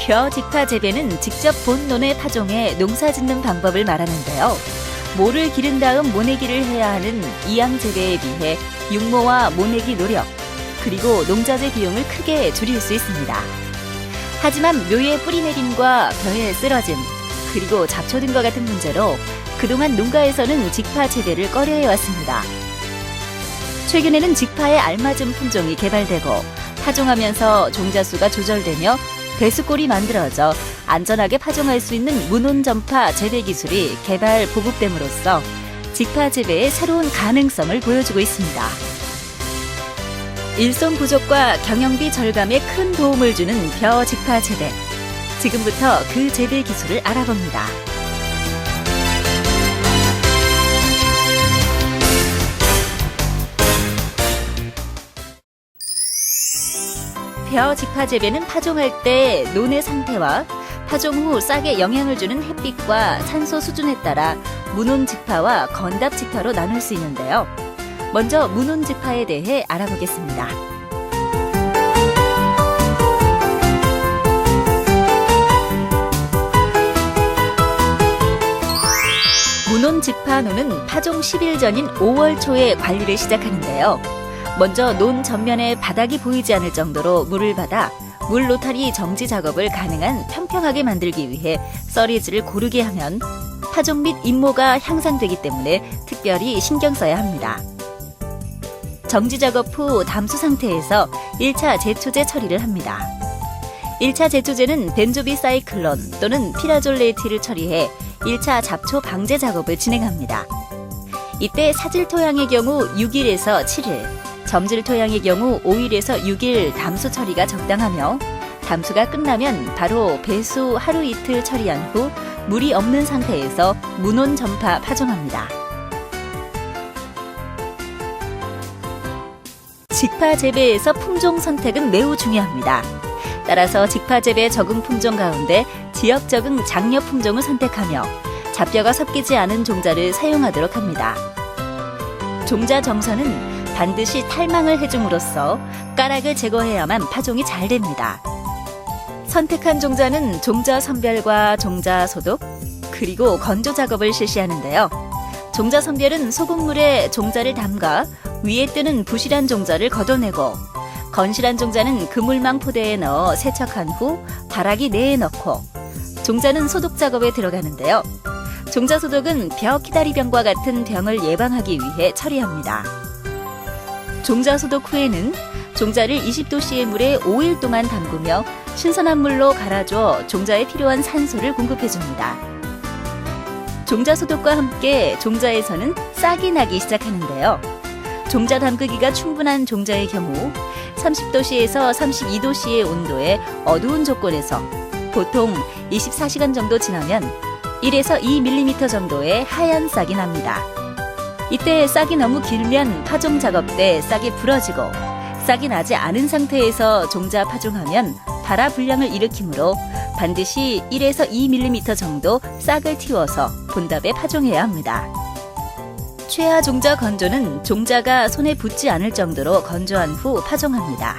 벼 직파 재배는 직접 본 논에 파종해 농사 짓는 방법을 말하는데요. 모를 기른 다음 모내기를 해야 하는 이양 재배에 비해 육모와 모내기 노력, 그리고 농자재 비용을 크게 줄일 수 있습니다. 하지만 묘의 뿌리내림과 벼의 쓰러짐, 그리고 잡초 등과 같은 문제로 그동안 농가에서는 직파 재배를 꺼려해왔습니다. 최근에는 직파에 알맞은 품종이 개발되고 파종하면서 종자 수가 조절되며 배수골이 만들어져 안전하게 파종할 수 있는 문온전파 재배 기술이 개발 보급됨으로써 직파 재배의 새로운 가능성을 보여주고 있습니다. 일손 부족과 경영비 절감에 큰 도움을 주는 벼 직파 재배. 지금부터 그 재배 기술을 알아봅니다. 벼 직파 재배는 파종할 때 논의 상태와 파종 후 싹에 영향을 주는 햇빛과 산소 수준에 따라 문온 직파와 건답 직파로 나눌 수 있는데요. 먼저 문온 직파에 대해 알아보겠습니다. 문온 직파노는 파종 10일 전인 5월 초에 관리를 시작하는데요. 먼저 논 전면에 바닥이 보이지 않을 정도로 물을 받아 물 로타리 정지 작업을 가능한 평평하게 만들기 위해 썰이지를 고르게 하면 파종 및 인모가 향상되기 때문에 특별히 신경 써야 합니다. 정지 작업 후 담수 상태에서 1차 제초제 처리를 합니다. 1차 제초제는 벤조비 사이클론 또는 피라졸레이트를 처리해 1차 잡초 방제 작업을 진행합니다. 이때 사질 토양의 경우 6일에서 7일, 점질 토양의 경우 5일에서 6일 담수 처리가 적당하며 담수가 끝나면 바로 배수 하루 이틀 처리한 후 물이 없는 상태에서 문온 전파 파종합니다. 직파 재배에서 품종 선택은 매우 중요합니다. 따라서 직파 재배 적응 품종 가운데 지역 적응 장려 품종을 선택하며 잡벼가 섞이지 않은 종자를 사용하도록 합니다. 종자 정선은 반드시 탈망을 해줌으로써 까락을 제거해야만 파종이 잘 됩니다. 선택한 종자는 종자 선별과 종자 소독, 그리고 건조 작업을 실시하는데요. 종자 선별은 소금물에 종자를 담가 위에 뜨는 부실한 종자를 걷어내고 건실한 종자는 그물망 포대에 넣어 세척한 후 바라기 내에 넣고 종자는 소독 작업에 들어가는데요. 종자 소독은 벼 키다리병과 같은 병을 예방하기 위해 처리합니다. 종자 소독 후에는 종자를 20도씨의 물에 5일 동안 담그며 신선한 물로 갈아줘 종자에 필요한 산소를 공급해줍니다. 종자 소독과 함께 종자에서는 싹이 나기 시작하는데요. 종자 담그기가 충분한 종자의 경우 30도씨에서 32도씨의 온도에 어두운 조건에서 보통 24시간 정도 지나면 1에서 2mm 정도의 하얀 싹이 납니다. 이때 싹이 너무 길면 파종 작업 때 싹이 부러지고 싹이 나지 않은 상태에서 종자 파종하면 발화 불량을 일으키므로 반드시 1에서 2mm 정도 싹을 틔워서 본답에 파종해야 합니다. 최하 종자 건조는 종자가 손에 붙지 않을 정도로 건조한 후 파종합니다.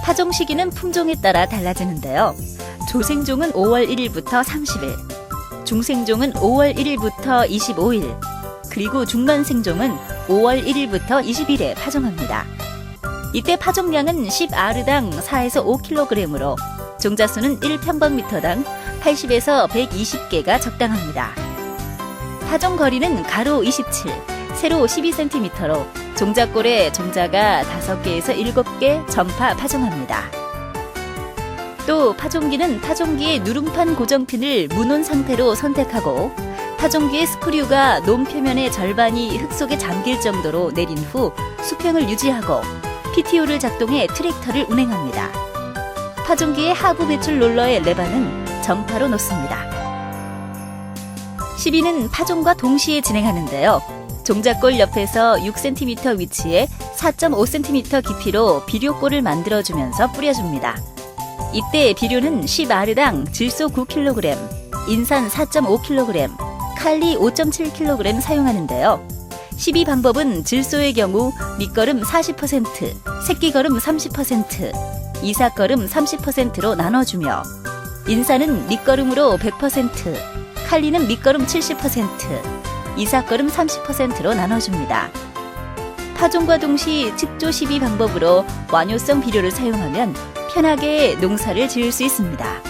파종 시기는 품종에 따라 달라지는데요. 조생종은 5월 1일부터 30일, 중생종은 5월 1일부터 25일, 그리고 중간생종은 5월 1일부터 20일에 파종합니다. 이때 파종량은 10아르당 4에서 5kg으로 종자수는 1평방미터당 80에서 120개가 적당합니다. 파종 거리는 가로 27, 세로 12cm로 종자골에 종자가 5개에서 7개 전파 파종합니다. 또 파종기는 파종기의 누름판 고정핀을 문온 상태로 선택하고 파종기의 스크류가 논 표면의 절반이 흙 속에 잠길 정도로 내린 후 수평을 유지하고 PTO를 작동해 트랙터를 운행합니다. 파종기의 하부 배출 롤러의 레바는 전파로 놓습니다. 시비는 파종과 동시에 진행하는데요. 종자골 옆에서 6cm 위치에 4.5cm 깊이로 비료골을 만들어주면서 뿌려줍니다. 이때 비료는 10아르당 질소 9kg, 인산 4.5kg, 칼리 5.7kg 사용하는데요. 시비 방법은 질소의 경우 밑거름 40%, 새끼거름 30%, 이삿걸음 30%로 나눠주며 인사는 밑거름으로 100%, 칼리는 밑거름 70%, 이삿걸음 30%로 나눠줍니다. 파종과 동시 측조 시비 방법으로 완효성 비료를 사용하면 편하게 농사를 지을 수 있습니다.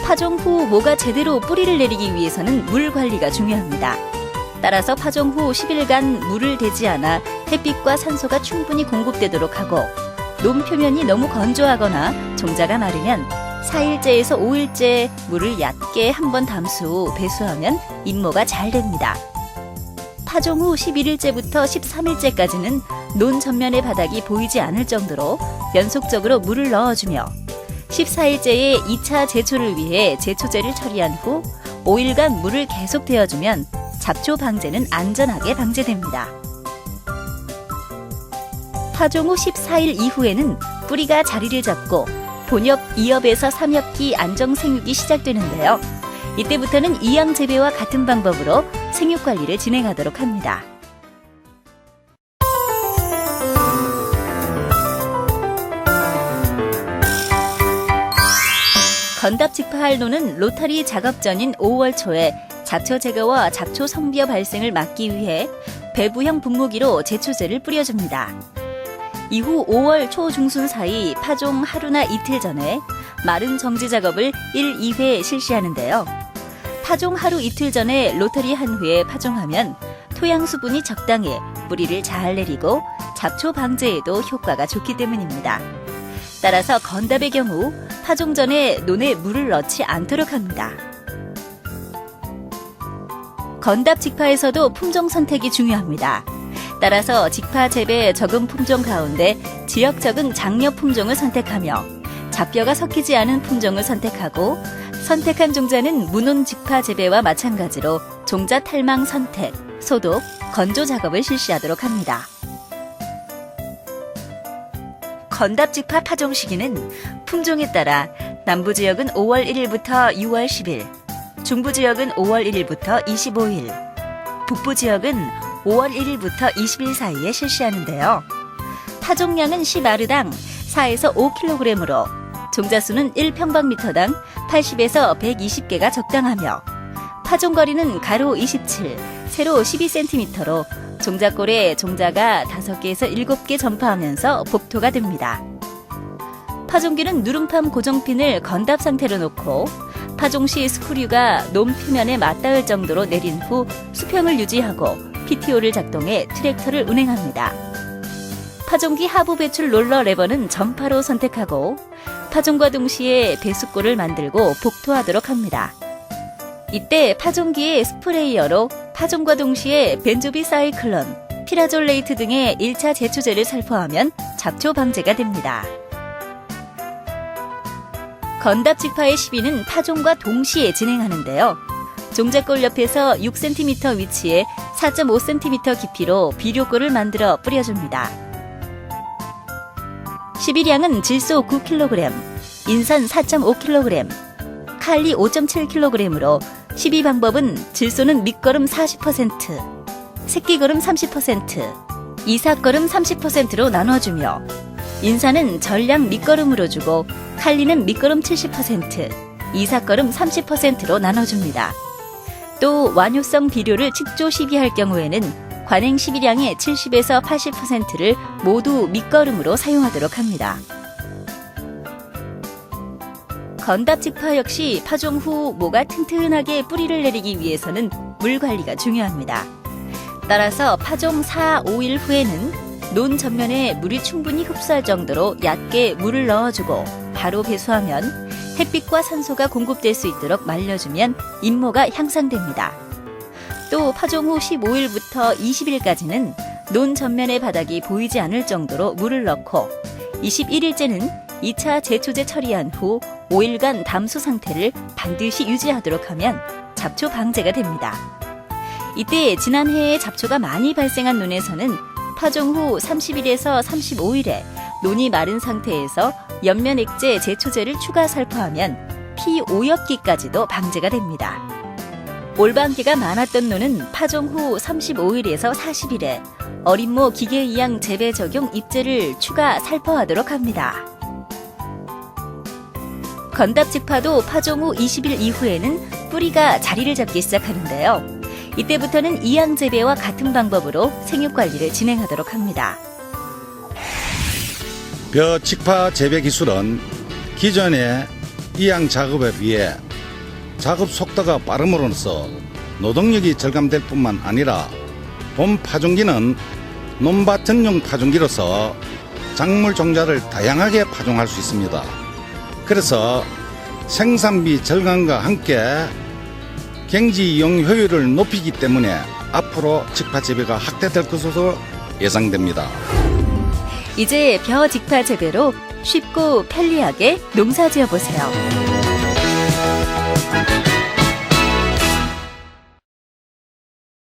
파종 후 모가 제대로 뿌리를 내리기 위해서는 물 관리가 중요합니다. 따라서 파종 후 10일간 물을 대지 않아 햇빛과 산소가 충분히 공급되도록 하고, 논 표면이 너무 건조하거나 종자가 마르면 4일째에서 5일째 물을 얕게 한번 담수 후 배수하면 임모가 잘 됩니다. 파종 후 11일째부터 13일째까지는 논 전면의 바닥이 보이지 않을 정도로 연속적으로 물을 넣어주며 14일째에 2차 제초를 위해 제초제를 처리한 후 5일간 물을 계속 대어주면 잡초 방제는 안전하게 방제됩니다. 파종 후 14일 이후에는 뿌리가 자리를 잡고 본엽 2엽에서 3엽기 안정 생육이 시작되는데요. 이때부터는 이양 재배와 같은 방법으로 생육 관리를 진행하도록 합니다. 건답 직파할 논은 로타리 작업 전인 5월 초에 잡초 제거와 잡초 성비어 발생을 막기 위해 배부형 분무기로 제초제를 뿌려줍니다. 이후 5월 초 중순 사이 파종 하루나 이틀 전에 마른 정지 작업을 1, 2회 실시하는데요. 파종 하루 이틀 전에 로터리 한 회에 파종하면 토양 수분이 적당해 뿌리를 잘 내리고 잡초 방제에도 효과가 좋기 때문입니다. 따라서 건답의 경우 파종 전에 논에 물을 넣지 않도록 합니다. 건답 직파에서도 품종 선택이 중요합니다. 따라서 직파 재배 적응 품종 가운데 지역 적응 장려 품종을 선택하며 잡뼈가 섞이지 않은 품종을 선택하고, 선택한 종자는 무논 직파 재배와 마찬가지로 종자 탈망 선택, 소독, 건조 작업을 실시하도록 합니다. 건답 직파 파종 시기는 품종에 따라 남부 지역은 5월 1일부터 6월 10일, 중부 지역은 5월 1일부터 25일, 북부 지역은 5월 1일부터 20일 사이에 실시하는데요. 파종량은 10아르당 4에서 5kg으로 종자수는 1평방미터당 80에서 120개가 적당하며 파종거리는 가로 27, 세로 12cm로 종자골에 종자가 5개에서 7개 전파하면서 복토가 됩니다. 파종기는 누름팜 고정핀을 건답 상태로 놓고 파종 시 스크류가 논 표면에 맞닿을 정도로 내린 후 수평을 유지하고 PTO를 작동해 트랙터를 운행합니다. 파종기 하부 배출 롤러 레버는 전파로 선택하고 파종과 동시에 배수골을 만들고 복토하도록 합니다. 이때 파종기의 스프레이어로 파종과 동시에 벤조비 사이클론, 피라졸레이트 등의 1차 제초제를 살포하면 잡초 방제가 됩니다. 건답 직파의 시비는 파종과 동시에 진행하는데요. 종자골 옆에서 6cm 위치에 4.5cm 깊이로 비료골을 만들어 뿌려줍니다. 시비량은 질소 9kg, 인산 4.5kg, 칼리 5.7kg으로 시비 방법은 질소는 밑거름 40%, 새끼거름 30%, 이삿거름 30%로 나눠주며 인산은 전량 밑거름으로 주고 칼리는 밑거름 70%, 이삿거름 30%로 나눠줍니다. 또 완효성 비료를 측조 시비할 경우에는 관행 시비량의 70에서 80%를 모두 밑거름으로 사용하도록 합니다. 건답 직파 역시 파종 후 모가 튼튼하게 뿌리를 내리기 위해서는 물 관리가 중요합니다. 따라서 파종 4, 5일 후에는 논 전면에 물이 충분히 흡수할 정도로 얕게 물을 넣어주고 바로 배수하면 햇빛과 산소가 공급될 수 있도록 말려주면 임모가 향상됩니다. 또 파종 후 15일부터 20일까지는 논 전면의 바닥이 보이지 않을 정도로 물을 넣고 21일째는 2차 제초제 처리한 후 5일간 담수 상태를 반드시 유지하도록 하면 잡초 방제가 됩니다. 이때 지난해에 잡초가 많이 발생한 논에서는 파종 후 30일에서 35일에 논이 마른 상태에서 연면액제 제초제를 추가 살포하면 P5엽기까지도 방제가 됩니다. 올방기가 많았던 노는 파종 후 35일에서 40일에 어린모 기계이양 재배 적용 입재를 추가 살포하도록 합니다. 건답직파도 파종 후 20일 이후에는 뿌리가 자리를 잡기 시작하는데요. 이때부터는 이양 재배와 같은 방법으로 생육 관리를 진행하도록 합니다. 벼 직파 재배 기술은 기존의 이양 작업에 비해 작업 속도가 빠름으로써 노동력이 절감될 뿐만 아니라 본 파종기는 논밭 전용 파종기로서 작물 종자를 다양하게 파종할 수 있습니다. 그래서 생산비 절감과 함께 경지 이용 효율을 높이기 때문에 앞으로 직파 재배가 확대될 것으로 예상됩니다. 이제 벼 직파 재배로 쉽고 편리하게 농사 지어보세요.